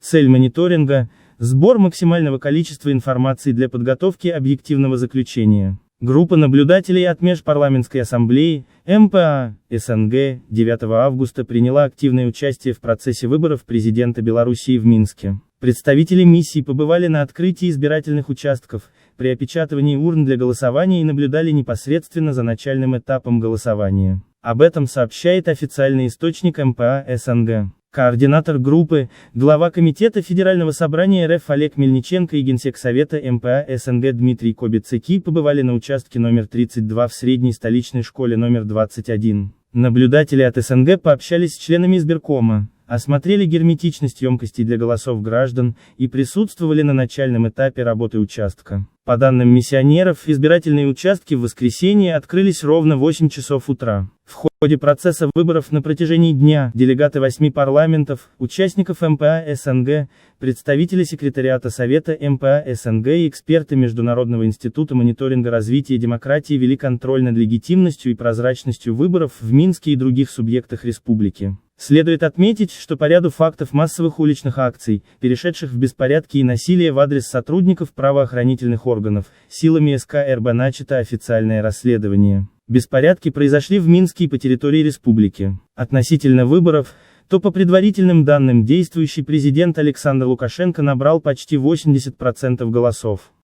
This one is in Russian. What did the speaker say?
Цель мониторинга – сбор максимального количества информации для подготовки объективного заключения. Группа наблюдателей от Межпарламентской ассамблеи МПА СНГ 9 августа приняла активное участие в процессе выборов президента Белоруссии в Минске. Представители миссии побывали на открытии избирательных участков, при опечатывании урн для голосования и наблюдали непосредственно за начальным этапом голосования. Об этом сообщает официальный источник МПА СНГ. Координатор группы, глава Комитета Федерального собрания РФ Олег Мельниченко и Генсек Совета МПА СНГ Дмитрий Кобицыки побывали на участке номер 32 в средней столичной школе номер 21. Наблюдатели от СНГ пообщались с членами избиркома, осмотрели герметичность емкостей для голосов граждан и присутствовали на начальном этапе работы участка. По данным миссионеров, избирательные участки в воскресенье открылись ровно в 8 часов утра. В ходе процесса выборов на протяжении дня делегаты 8 парламентов, участников МПА СНГ, представители секретариата Совета МПА СНГ и эксперты Международного института мониторинга развития демократии вели контроль над легитимностью и прозрачностью выборов в Минске и других субъектах республики. Следует отметить, что по ряду фактов массовых уличных акций, перешедших в беспорядки и насилие в адрес сотрудников правоохранительных органов, силами СК РБ начато официальное расследование. Беспорядки произошли в Минске и по территории республики. Относительно выборов, то по предварительным данным действующий президент Александр Лукашенко набрал почти 80% голосов.